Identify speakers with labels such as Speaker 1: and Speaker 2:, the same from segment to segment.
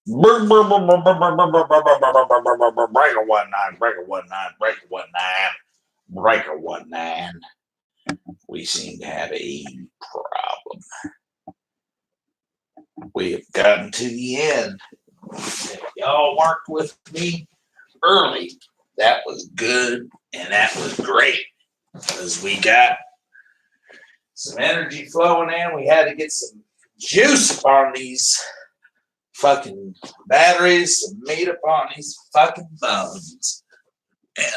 Speaker 1: Breaker 19, breaker 19, breaker 19, breaker 19. We seem to have a problem. We have gotten to the end. If y'all worked with me early, that was good and that was great because we got some energy flowing in. We had to get some juice on these fucking batteries, some meat upon these fucking phones. And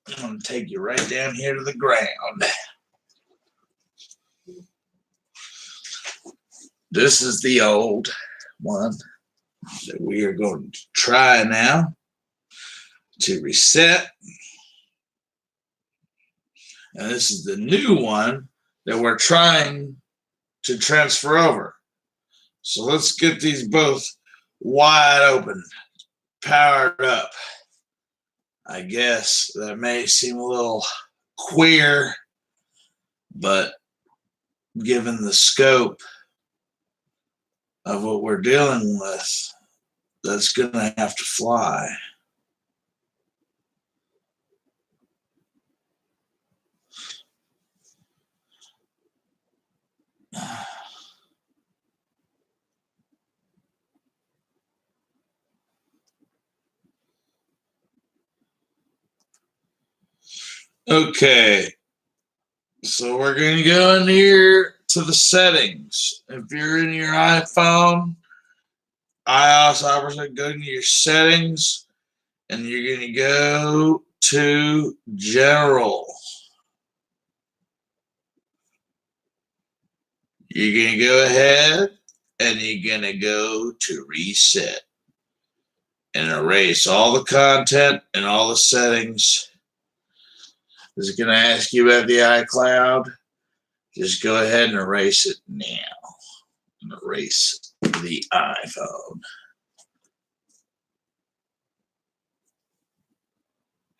Speaker 1: I'm going to take you right down here to the ground. This is the old one that we are going to try now to reset. And this is the new one that we're trying to transfer over. So let's get these both wide open, powered up. I guess that may seem a little queer, but given the scope of what we're dealing with, that's going to have to fly. Okay, so we're going to go in here to the settings. If you're in your iPhone, iOS operator, go into your settings, and you're going to go to General. You're going to go ahead and you're going to go to Reset and erase all the content and all the settings. Is it going to ask you about the iCloud? Just go ahead and erase it now. And erase the iPhone.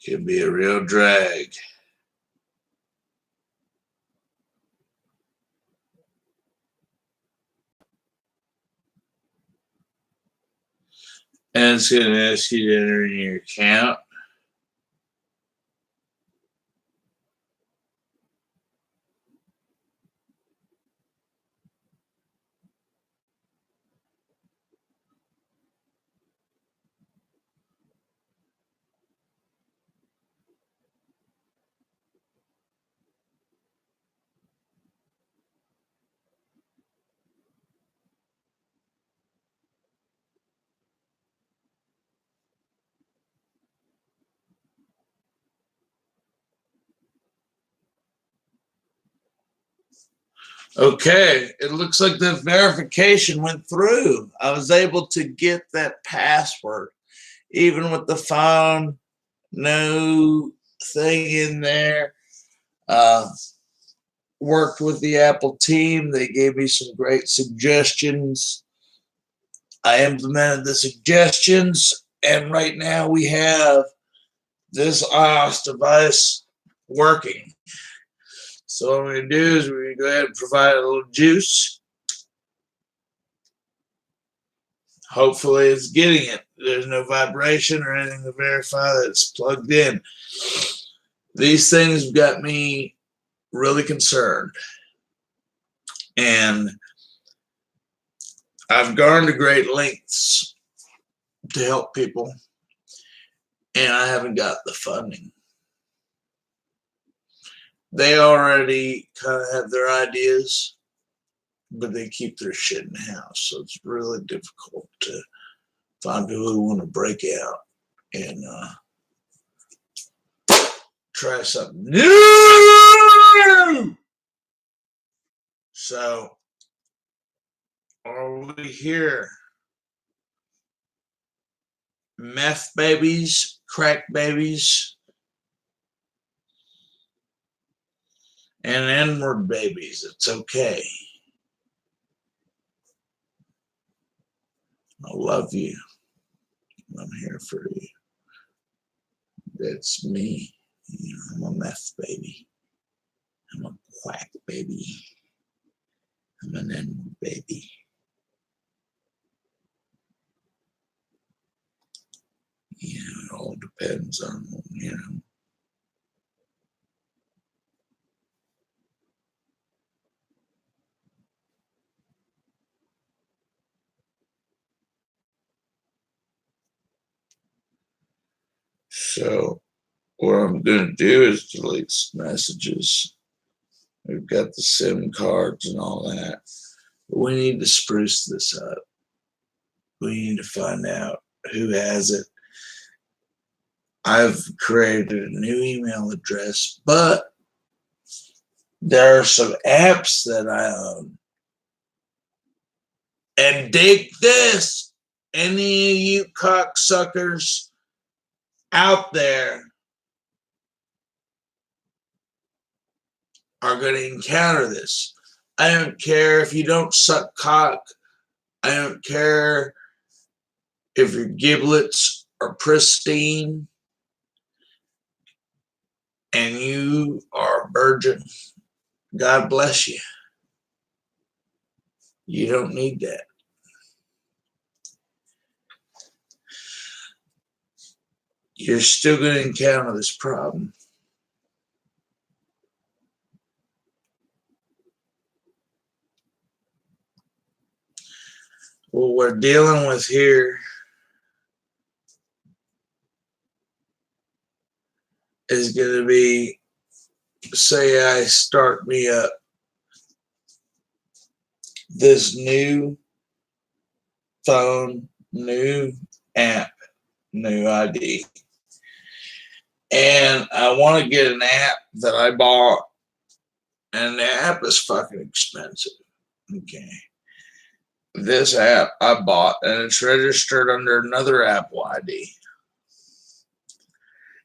Speaker 1: Could be a real drag. And it's going to ask you to enter in your account. Okay, it looks like the verification went through. I was able to get that password, even with the phone, no thing in there. Worked with the Apple team. They gave me some great suggestions. I implemented the suggestions, and right now we have this iOS device working. So what I'm going to do is we're going to go ahead and provide a little juice. Hopefully it's getting it. There's no vibration or anything to verify that it's plugged in. These things got me really concerned. And I've gone to great lengths to help people, and I haven't got the funding. They already kind of have their ideas, but they keep their shit in the house. So it's really difficult to find people who want to break out and try something new. So over here, meth babies, crack babies, and N-word babies. It's okay. I love you. I'm here for you. That's me. You know, I'm a meth baby. I'm a quack baby. I'm an N-word baby. depends on, So what I'm going to do is delete some messages. We've got the SIM cards and all that. But we need to spruce this up. We need to find out who has it. I've created a new email address, but there are some apps that I own. And dig this, any of you cocksuckers out there are going to encounter this. I don't care if you don't suck cock. I don't care if your giblets are pristine and you are a virgin. God bless you. You don't need that. You're still going to encounter this problem. What we're dealing with here is going to be, say I start me up this new phone, new app, new ID. And I want to get an app that I bought, and the app is fucking expensive. Okay. This app I bought, and it's registered under another Apple ID.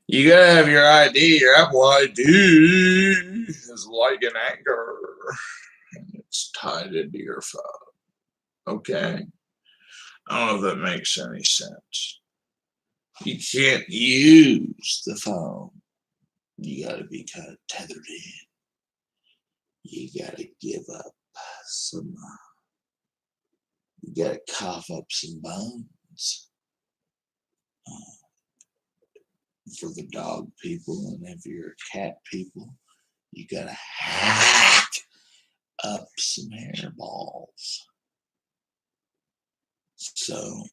Speaker 1: You gotta have your ID, your Apple ID is like an anchor, and it's tied into your phone. Okay? I don't know if that makes any sense. You can't use the phone. You gotta be kind of tethered in. You gotta give up some, you gotta cough up some bones. For the dog people, and if you're a cat people, you gotta hack up some hairballs. So,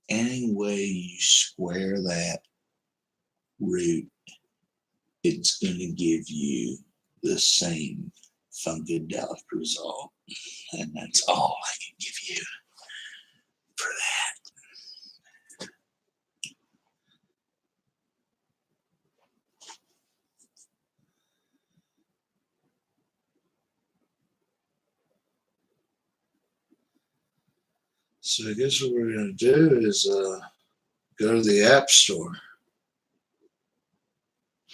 Speaker 1: any way you square that root, it's gonna give you the same funkadelic result, and that's all I can give you for that. So I guess what we're going to do is go to the App Store.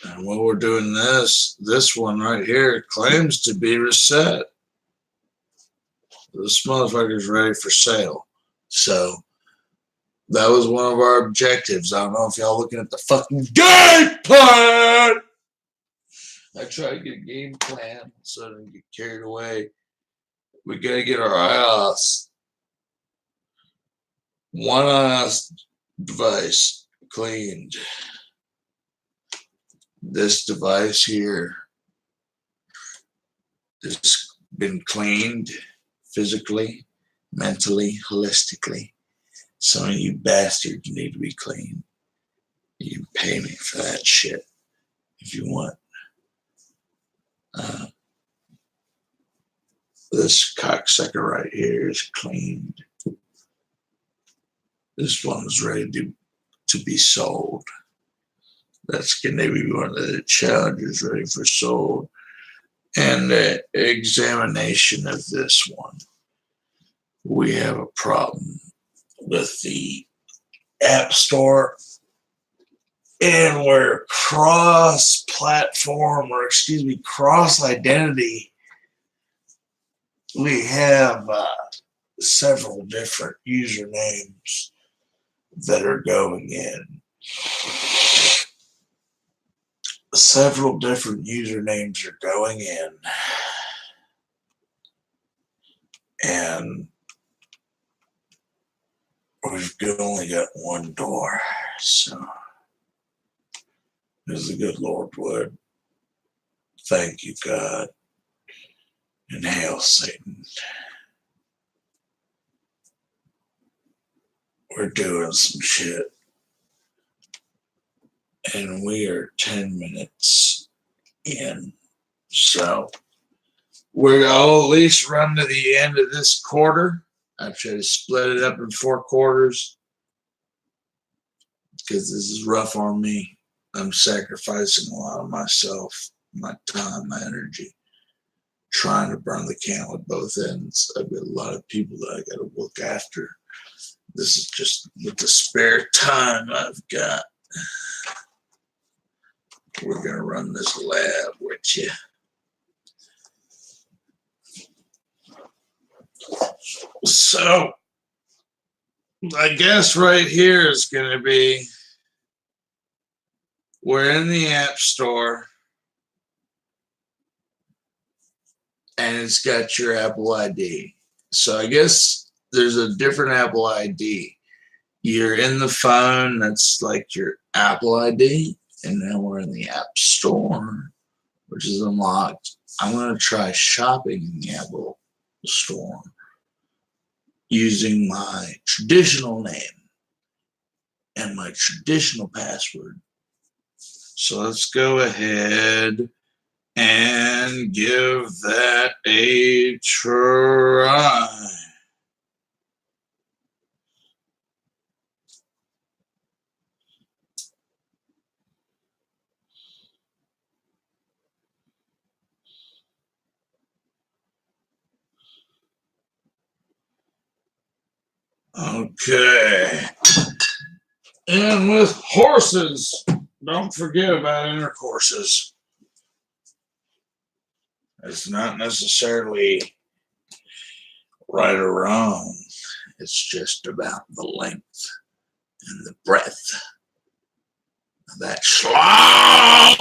Speaker 1: And while we're doing this one right here claims to be reset. This motherfucker's ready for sale. So that was one of our objectives. I don't know if y'all looking at the fucking game plan. I try to get a game plan so I don't get carried away. We got to get our iOS, one iOS device cleaned. This device here has been cleaned physically, mentally, holistically. Some of you bastards need to be clean. You can pay me for that shit if you want. This cocksucker right here is cleaned. This one's ready to be sold. That's going to be one of the challenges ready for sold. And the examination of this one. We have a problem with the App Store, and we're cross-platform, or excuse me, cross-identity. We have several different usernames that are going in. Several different usernames are going in. And we've only got one door, so as the good Lord would. Thank you, God, and hail Satan. We're doing some shit, and we are 10 minutes in, so I'll at least run to the end of this quarter. I've tried to split it up in 4 quarters because this is rough on me. I'm sacrificing a lot of myself, my time, my energy, trying to burn the candle at both ends. I've got a lot of people that I got to look after. This is just with the spare time I've got. We're going to run this lab with you. So, I guess right here is going to be, we're in the App Store, and it's got your Apple ID. So I guess there's a different Apple ID. You're in the phone, that's like your Apple ID, and now we're in the App Store, which is unlocked. I'm going to try shopping in the Apple Store using my traditional name and my traditional password. So let's go ahead and give that a try. Okay. And with horses, don't forget about intercourses. It's not necessarily right or wrong. It's just about the length and the breadth of that schlong.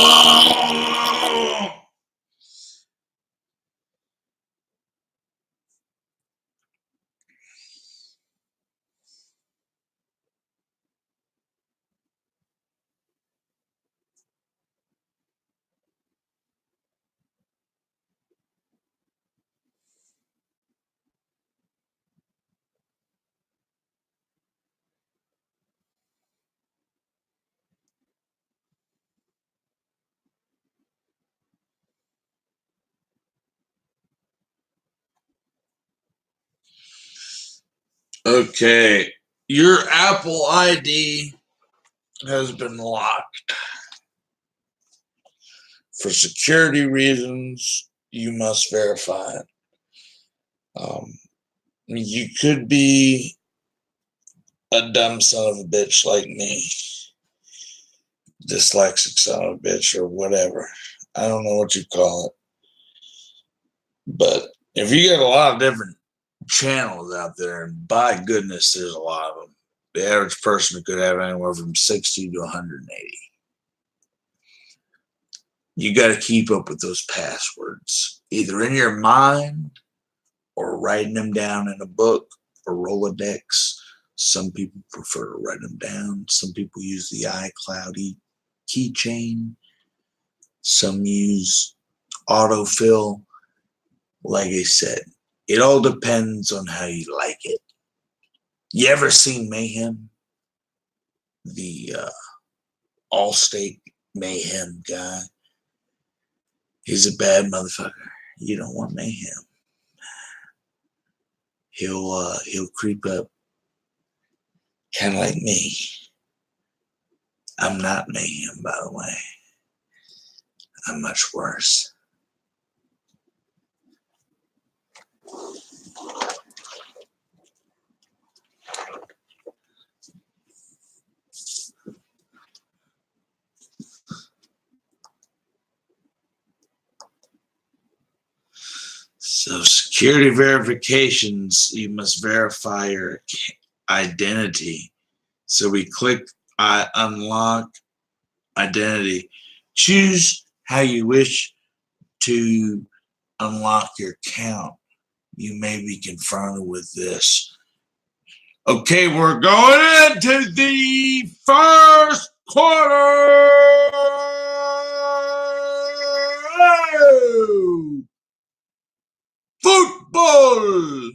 Speaker 1: Okay, your Apple ID has been locked. For security reasons, you must verify it. You could be a dumb son of a bitch like me, dyslexic son of a bitch, or whatever. I don't know what you call it. But if you got a lot of different channels out there, and by goodness, there's a lot of them, the average person could have anywhere from 60 to 180. You got to keep up with those passwords, either in your mind or writing them down in a book or Rolodex. Some people prefer to write them down. Some people use the iCloud keychain. Some use autofill. Like I said, it all depends on how you like it. You ever seen Mayhem? The Allstate Mayhem guy. He's a bad motherfucker. You don't want Mayhem. He'll creep up, kind of like me. I'm not Mayhem, by the way. I'm much worse. So security verifications, you must verify your identity. So we click unlock identity. Choose how you wish to unlock your account. You may be confronted with this. Okay, we're going into the first quarter. Oh! Football.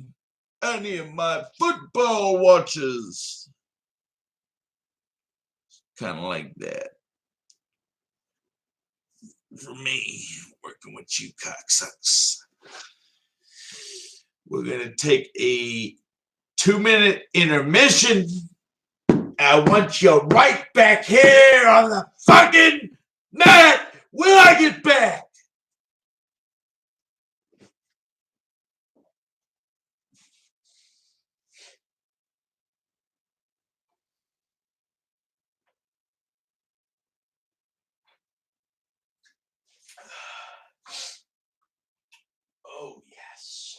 Speaker 1: Any of my football watches. Kind of like that. For me, working with you cocksucks. We're going to take a 2-minute intermission. I want you right back here on the fucking mat when I get back. Oh, yes.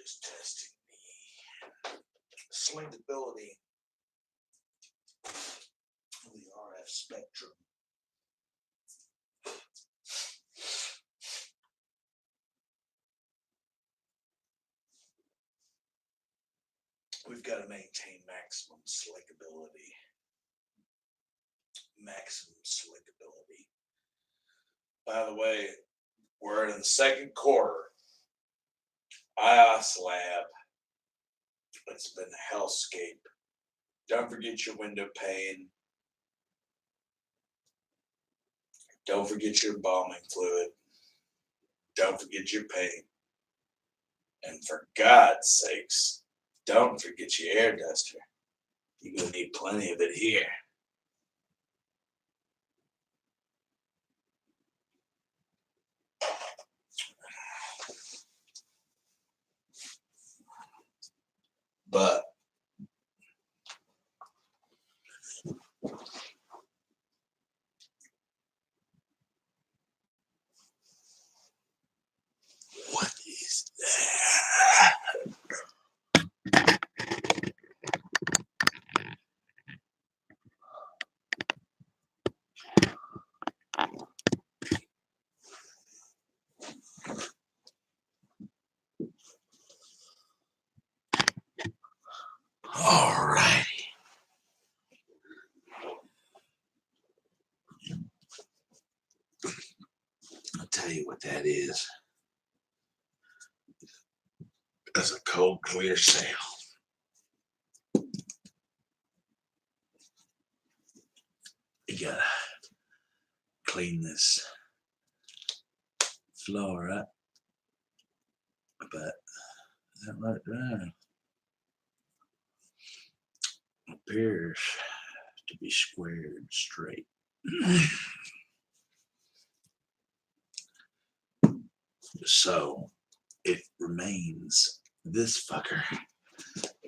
Speaker 1: Just testing the slinkability of the RF spectrum. We've got to maintain maximum slickability. Maximum slickability. By the way, we're in the second quarter. iOS Lab. It's been a hellscape. Don't forget your window pane. Don't forget your embalming fluid. Don't forget your paint. And for God's sakes, don't forget your air duster. You're going to need plenty of it here. But what is that? All righty. I'll tell you what that is. That's a cold, clear sail. You gotta clean this floor up. But is that right there? Appears to be squared straight. So it remains this fucker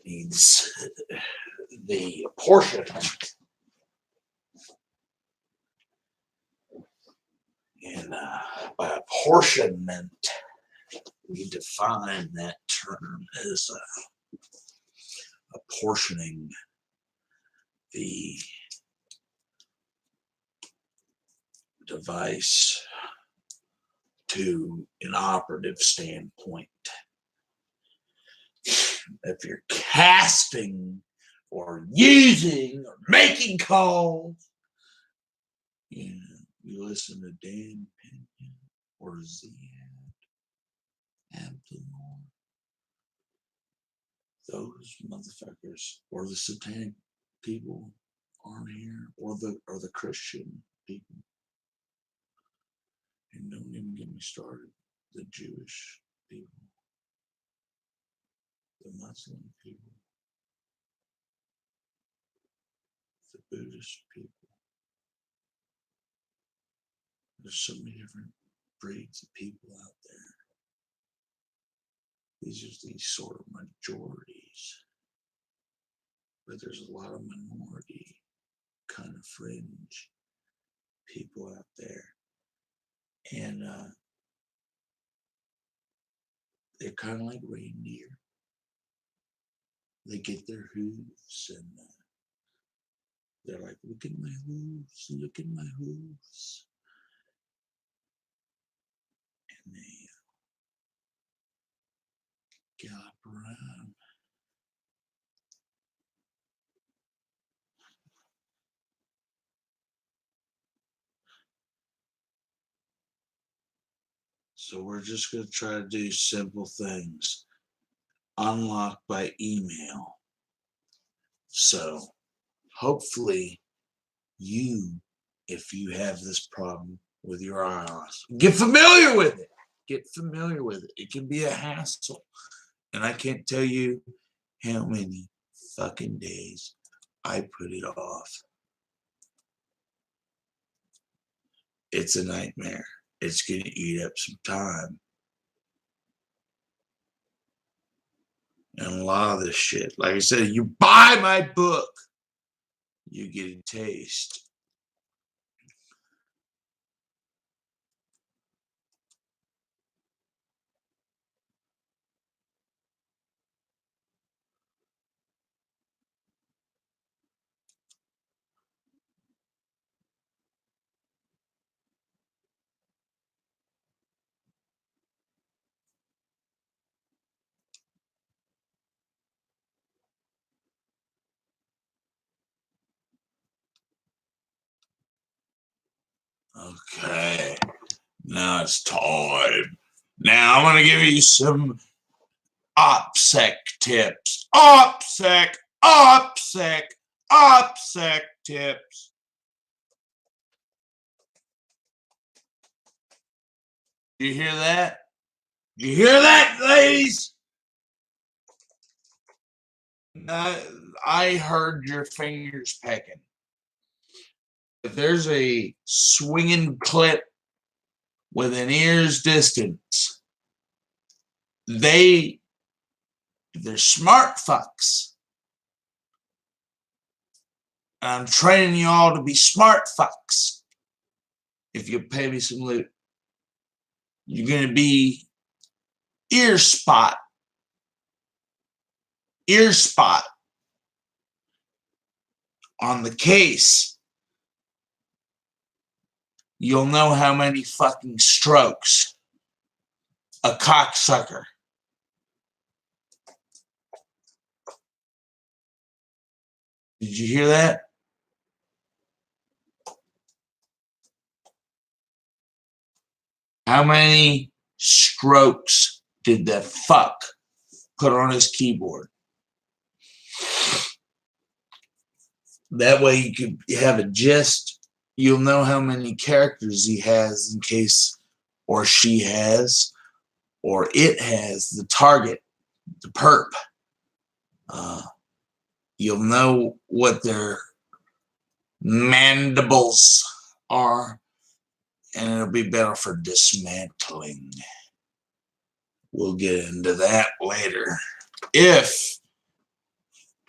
Speaker 1: needs the apportionment. And by apportionment, we define that term as apportioning the device to an operative standpoint. If you're casting or using or making calls, you listen to Dan Pinion or Ziad Abdullah, those motherfuckers, or the satanic people aren't here, or the Christian people. And don't even get me started, the Jewish people, the Muslim people, the Buddhist people. There's so many different breeds of people out there. These are these sort of majorities. But there's a lot of minority, kind of fringe people out there. And they're kind of like reindeer. They get their hooves and they're like, look at my hooves, look at my hooves. And they gallop around. So we're just going to try to do simple things. Unlock by email. So hopefully you, if you have this problem with your iOS, get familiar with it. Get familiar with it. It can be a hassle. And I can't tell you how many fucking days I put it off. It's a nightmare. It's going to eat up some time. And a lot of this shit, like I said, you buy my book, you get a taste. Okay, now it's time. Now I'm going to give you some OPSEC tips. OPSEC tips. You hear that? You hear that, ladies? I heard your fingers pecking. If there's a swinging clip within ear's distance, they're smart fucks. I'm training you all to be smart fucks. If you pay me some loot, you're going to be ear spot on the case. You'll know how many fucking strokes a cocksucker. Did you hear that? How many strokes did the fuck put on his keyboard? That way you could have a gist. You'll know how many characters he has in case, or she has, or it has, the target, the perp. You'll know what their mandibles are, and it'll be better for dismantling. We'll get into that later. If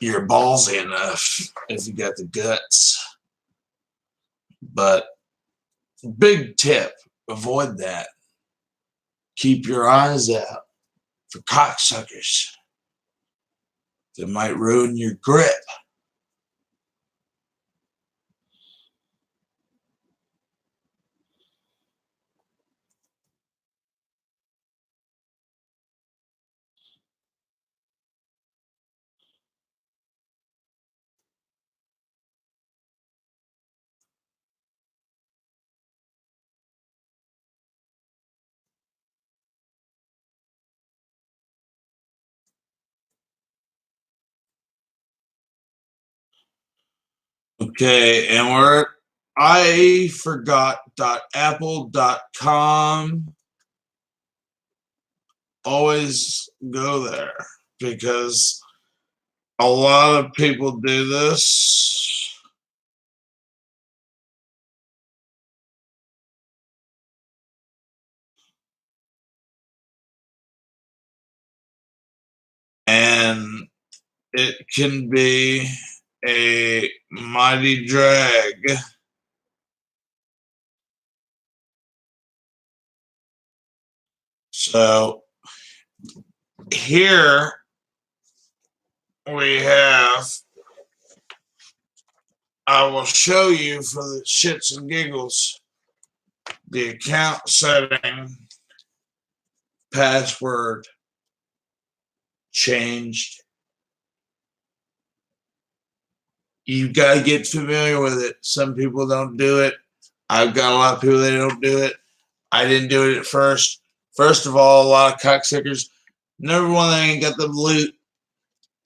Speaker 1: you're ballsy enough if you got the guts. But big tip, avoid that. Keep your eyes out for cocksuckers that might ruin your grip. Okay, and we're at iforgot.apple.com. Always go there because a lot of people do this. And it can be a mighty drag. So here we have, I will show you for the shits and giggles, the account setting password changed. You got to get familiar with it. Some people don't do it. I've got a lot of people that don't do it. I didn't do it at first. First of all, a lot of cocksuckers. Number one, they ain't got the loot.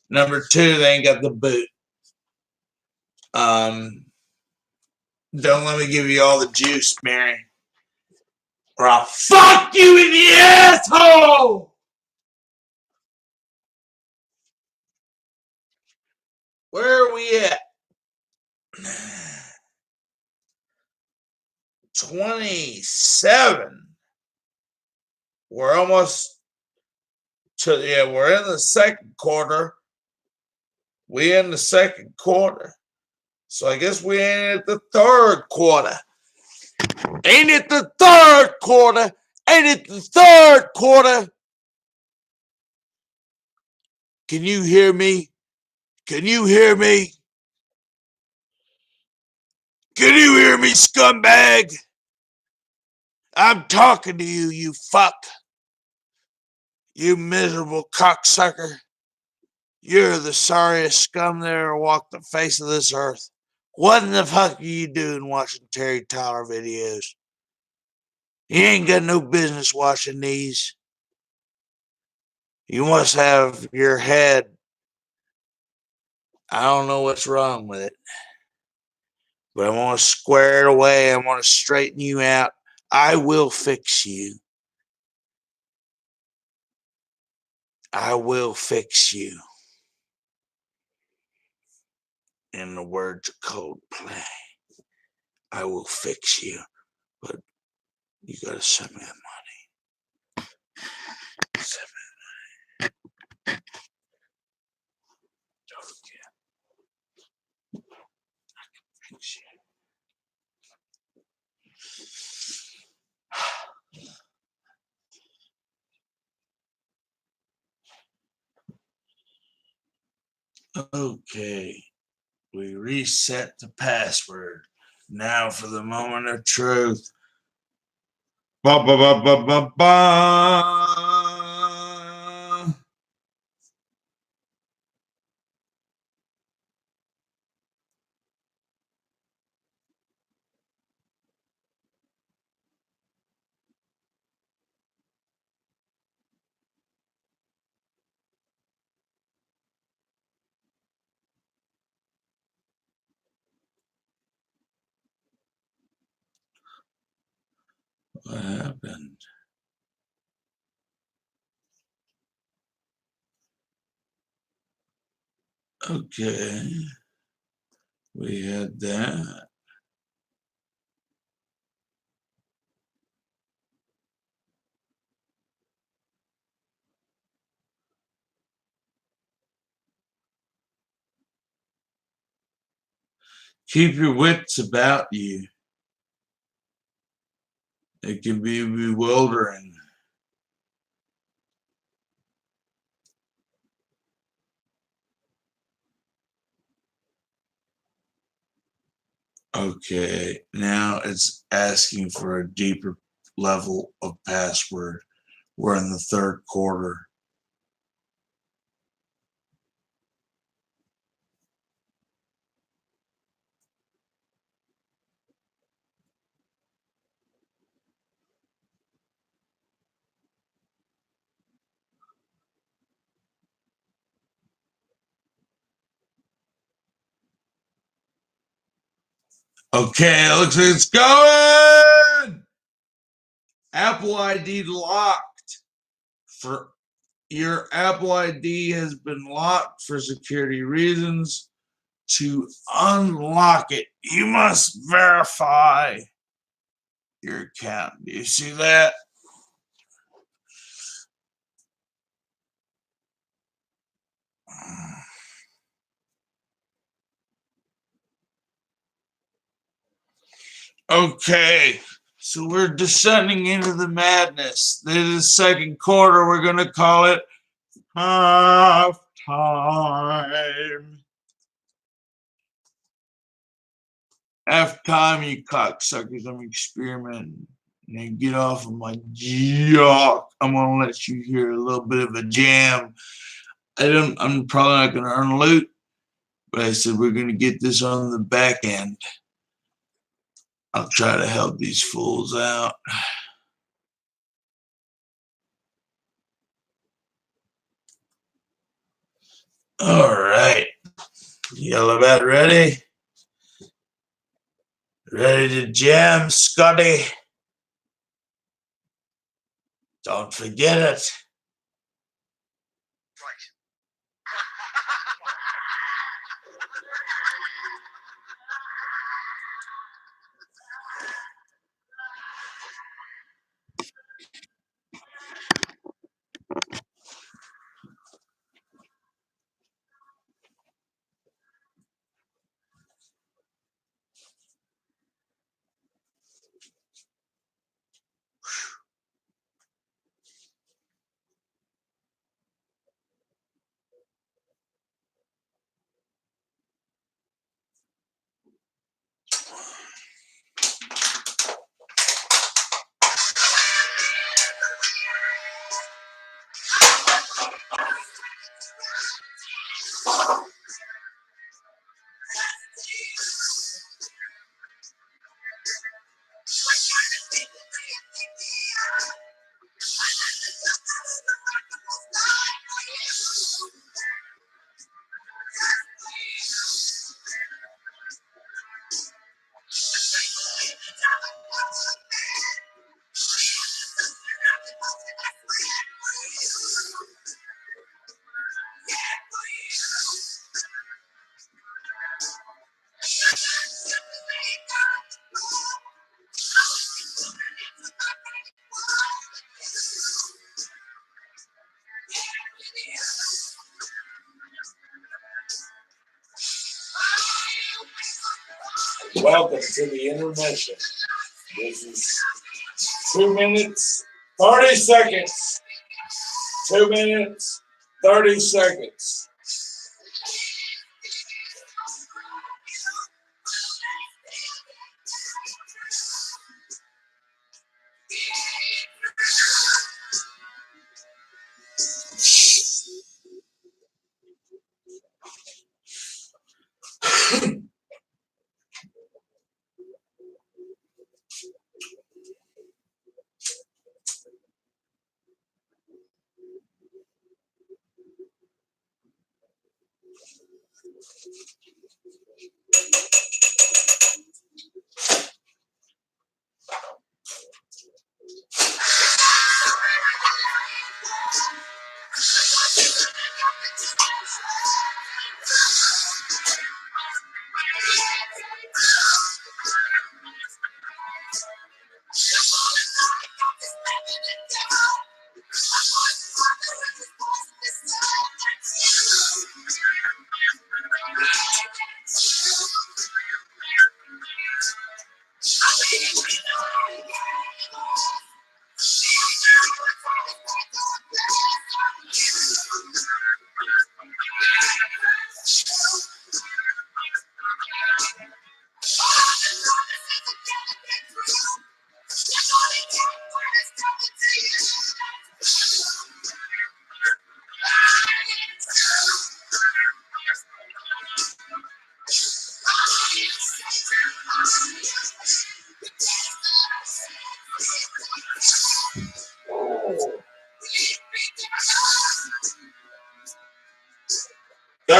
Speaker 1: Number two, they ain't got the boot. Don't let me give you all the juice, Mary, or I'll fuck you in the asshole. Where are we at? 27. We're almost to, yeah, we're in the second quarter. We in the second quarter. So I guess we ain't at the third quarter. Ain't it the third quarter? Ain't it the third quarter? Can you hear me? Can you hear me? Can you hear me, scumbag? I'm talking to you, you fuck. You miserable cocksucker. You're the sorriest scum that ever walked the face of this earth. What in the fuck are you doing watching Terry Tyler videos? You ain't got no business watching these. You must have your head. I don't know what's wrong with it. But I'm going to square it away. I'm going to straighten you out. I will fix you. I will fix you. In the words of Coldplay, I will fix you. But you got to send me the money. Send me the money. Don't forget. I can fix you. Okay, we reset the password. Now for the moment of truth. Ba ba ba ba ba ba. What happened? Okay, we had that. Keep your wits about you. It can be bewildering. Okay, now it's asking for a deeper level of password. We're in the third quarter. Okay, it looks like it's going. Apple ID locked. For your Apple ID has been locked for security reasons. To unlock it, you must verify your account. Do you see that? Okay, so we're descending into the madness. This is the second quarter. We're going to call it half time. Half time, you cocksuckers. I'm experimenting. Now get off of my jock. I'm going to let you hear a little bit of a jam. I'm probably not going to earn loot, but I said we're going to get this on the back end. I'll try to help these fools out. All right. Yellow Bat ready? Ready to jam, Scotty? Don't forget it. Welcome to the intermission. This is 2 minutes, 30 seconds. 2 minutes, 30 seconds.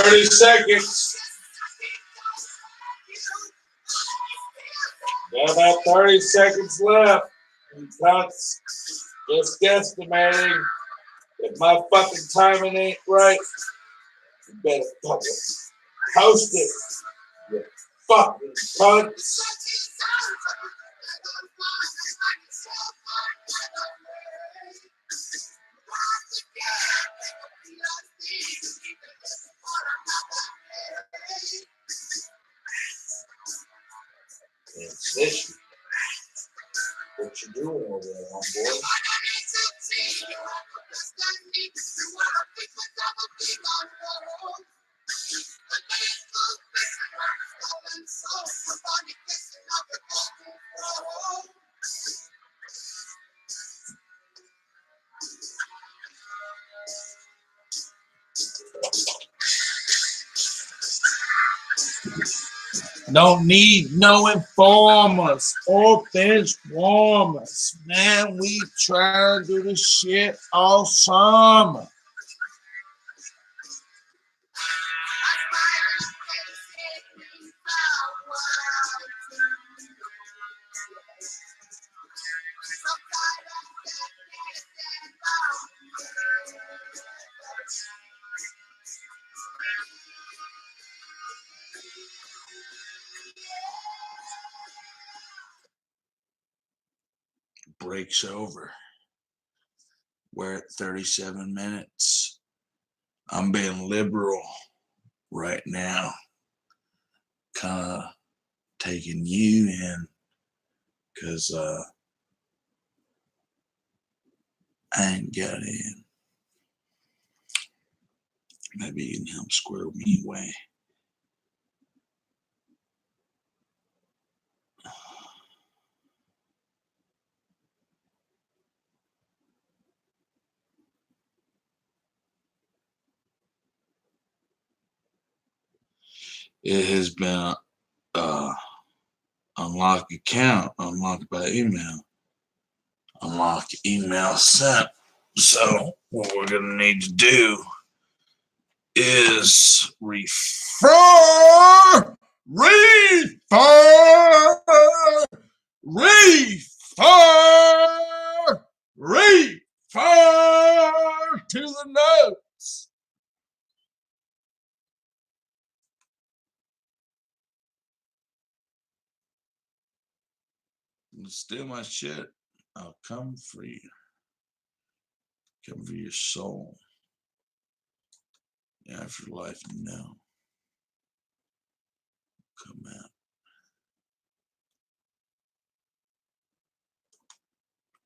Speaker 1: 30 seconds. Got about 30 seconds left. Cunts, just guesstimating. If my fucking timing ain't right, you better fucking post it. You fucking cunts. It's issue. What you doing over there, homeboy? Don't need no informers or bench warmers. Man, we try to do this shit all summer. Break's over. We're at 37 minutes. I'm being liberal right now. Kind of taking you in because I ain't got in. Maybe you can help square me away. It has been unlock account, unlocked by email, unlock email sent. So what we're gonna need to do is refer, to the notes. Steal my shit, I'll come for you. Come for your soul. Afterlife, no. Come out.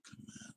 Speaker 1: Come out.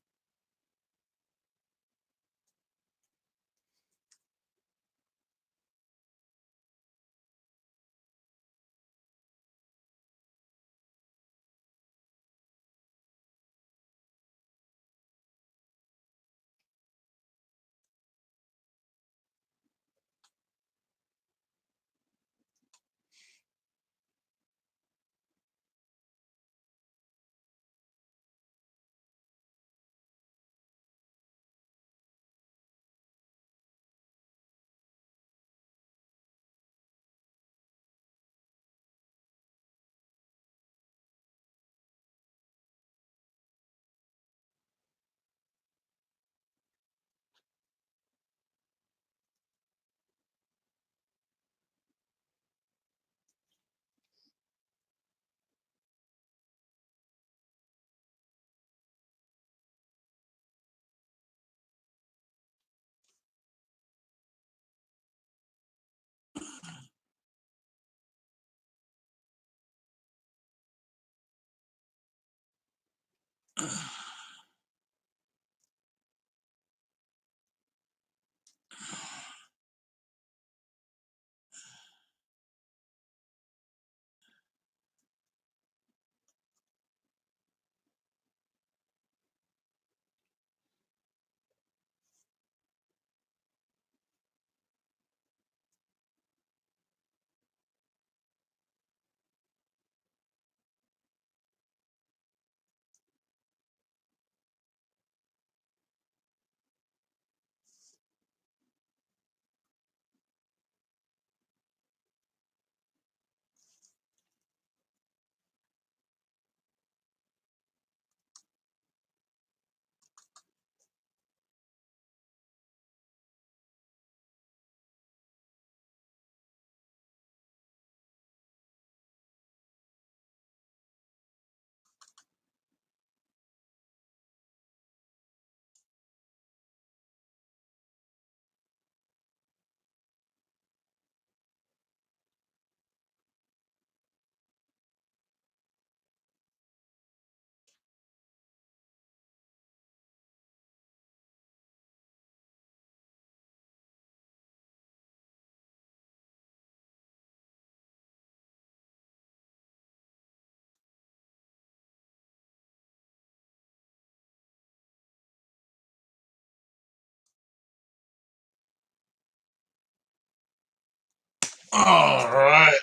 Speaker 1: All right.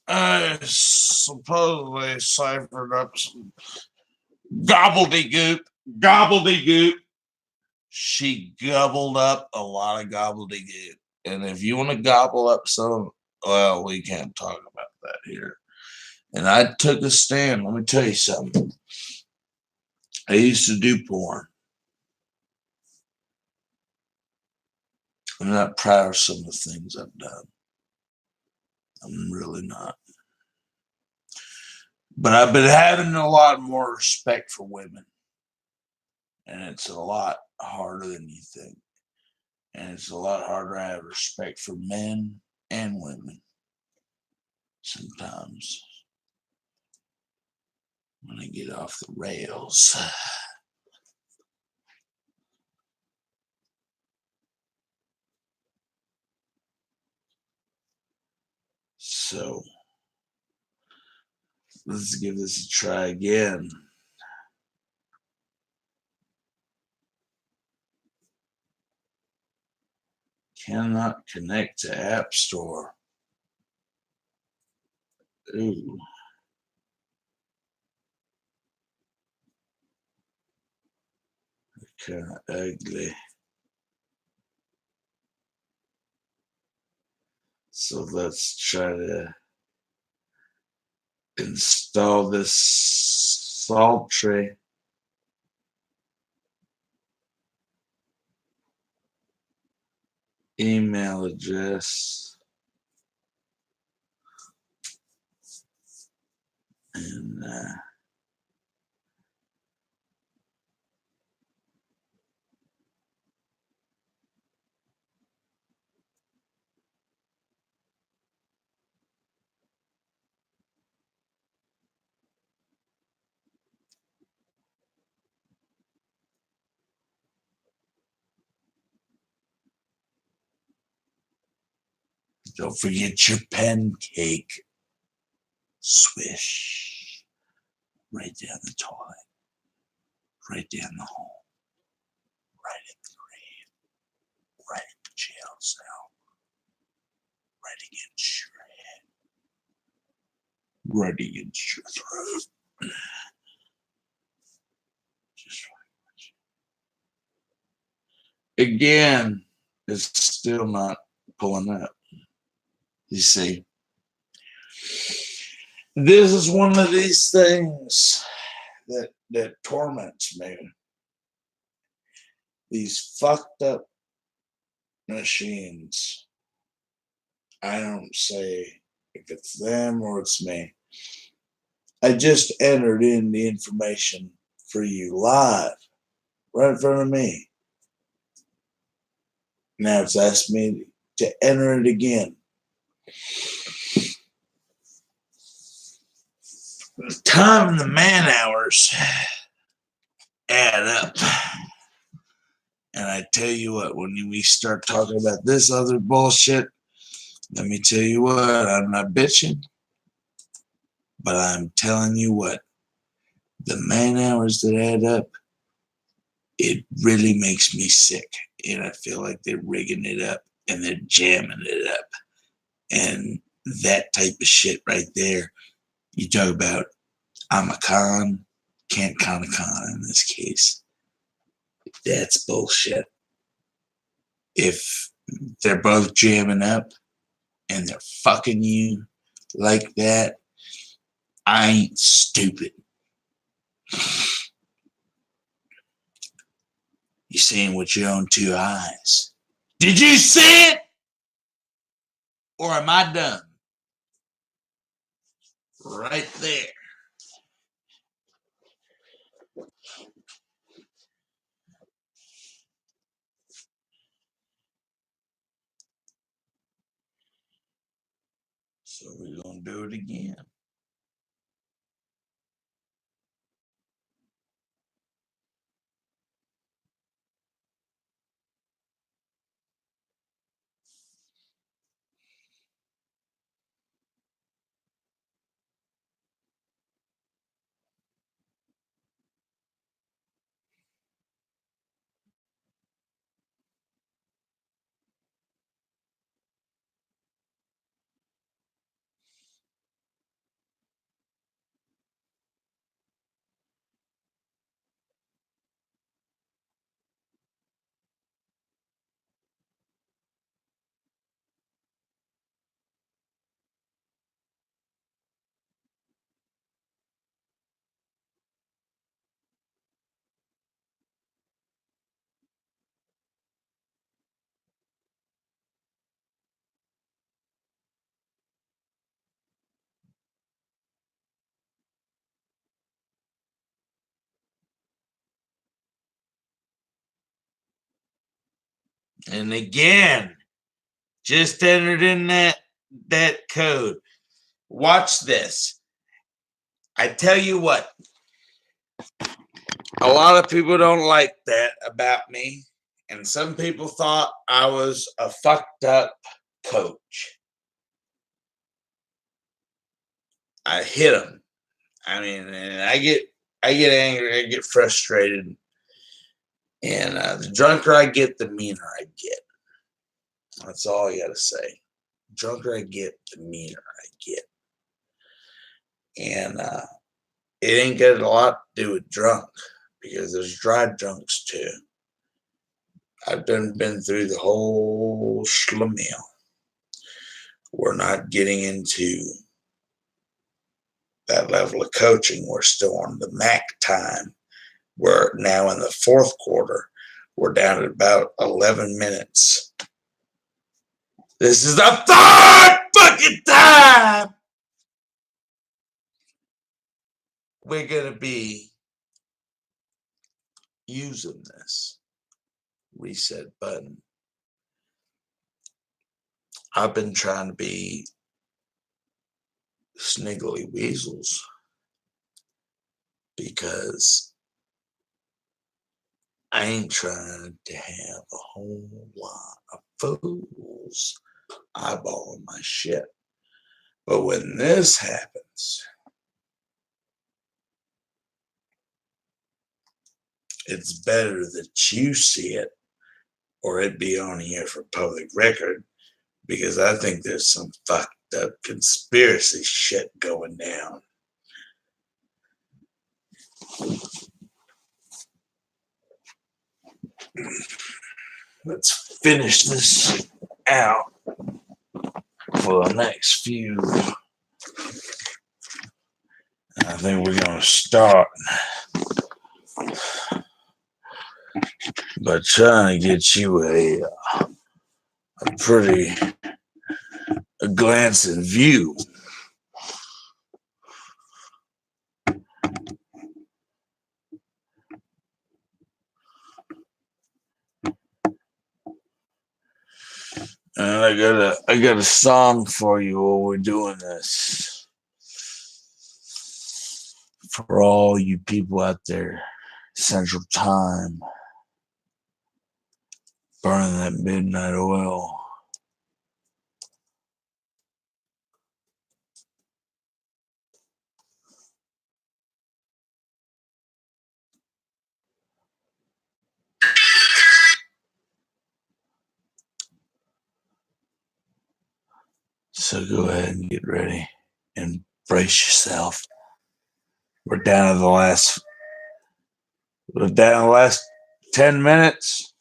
Speaker 1: I supposedly ciphered up some gobbledygook. Gobbledygook. She gobbled up a lot of gobbledygook. And if you want to gobble up some, well, we can't talk about that here. And I took a stand. Let me tell you something. I used to do porn. I'm not proud of some of the things I've done. I'm really not. But I've been having a lot more respect for women. And it's a lot harder than you think. And it's a lot harder to have respect for men and women sometimes when I get off the rails. So let's give this a try again. Cannot connect to App Store. Ooh. Kind of ugly. So let's try to install this sultry email address. And don't forget your pancake. Swish. Right down the toilet. Right down the hole. Right in the grave. Right in the jail cell. Right against your head. Right against your throat. Just again, it's still not pulling up. You see, this is one of these things that torments me. These fucked up machines. I don't say if it's them or it's me. I just entered in the information for you live, right in front of me. Now it's asked me to enter it again. The time and the man hours add up. And I tell you what, when we start talking about this other bullshit, let me tell you what, I'm not bitching, but I'm telling you what, the man hours that add up, it really makes me sick. And I feel like they're rigging it up and they're jamming it up. And that type of shit right there, you talk about, I'm a con, can't con a con in this case. That's bullshit. If they're both jamming up and they're fucking you like that, I ain't stupid. You seeing with your own two eyes. Did you see it? Or am I dumb? Right there. So we're going to do it again. And again, just entered in that code. Watch this. I tell you what, a lot of people don't like that about me. And some people thought I was a fucked up coach. I hit them. I mean, and I get angry, I get frustrated. And the drunker I get, the meaner I get. That's all I got to say. The drunker I get, the meaner I get. And it ain't got a lot to do with drunk, because there's dry drunks too. I've been through the whole schlemiel. We're not getting into that level of coaching. We're still on the Mac time. We're now in the fourth quarter. We're down at about 11 minutes. This is the third fucking time we're going to be using this reset button. I've been trying to be sniggly weasels because I ain't trying to have a whole lot of fools eyeballing my shit. But when this happens, it's better that you see it or it be on here for public record, because I think there's some fucked up conspiracy shit going down. Let's finish this out for the next few. I think we're going to start by trying to get you a pretty glancing view. And I got a song for you while we're doing this. For all you people out there, Central Time, burning that midnight oil. So go ahead and get ready and brace yourself. We're down to the last 10 minutes.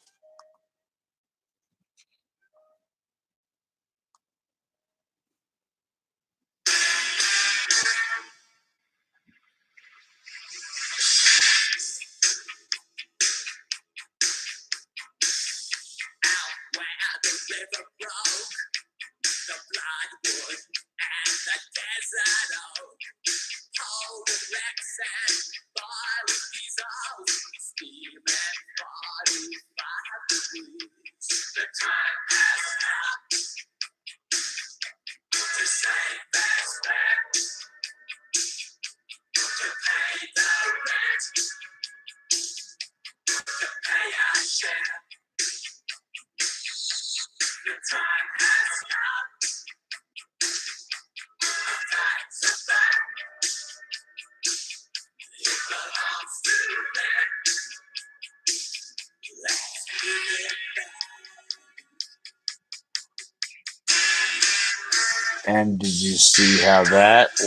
Speaker 1: And did you see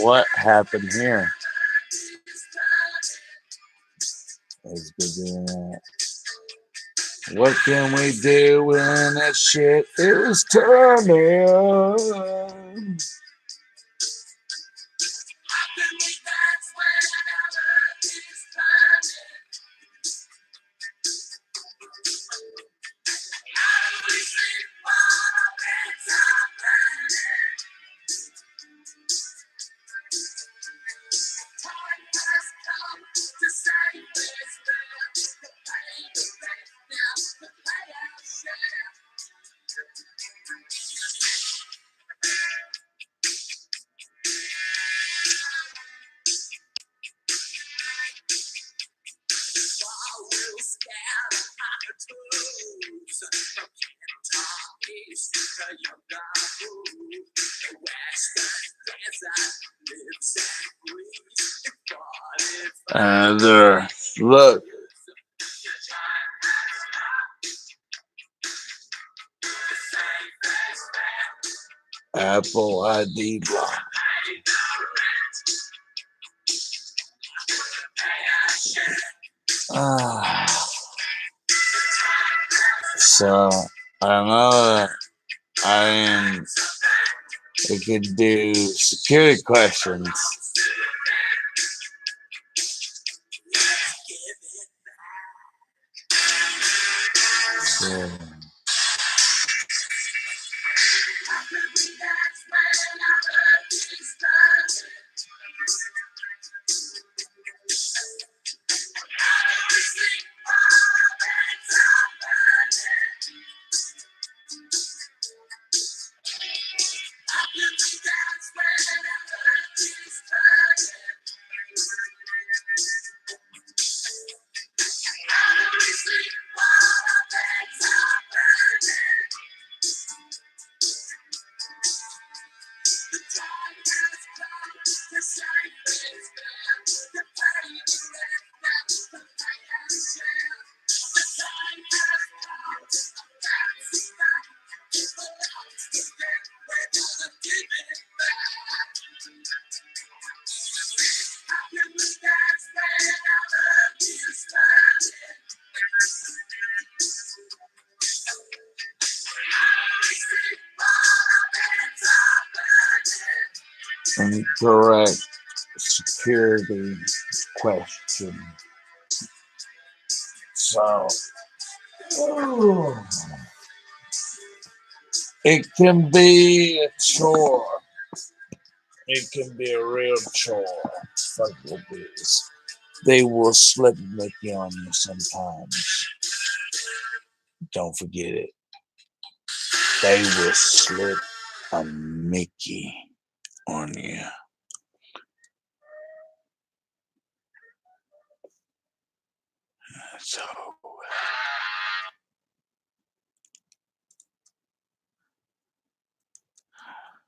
Speaker 1: what happened here? Let's be doing that. What can we do when that shit is turning? Another look. Apple ID block. So I know that it could do security questions. So, incorrect security question. So it can be a chore. It can be a real chore. Fuck this. They will slip Mickey on you sometimes. Don't forget it. They will slip a Mickey on you. So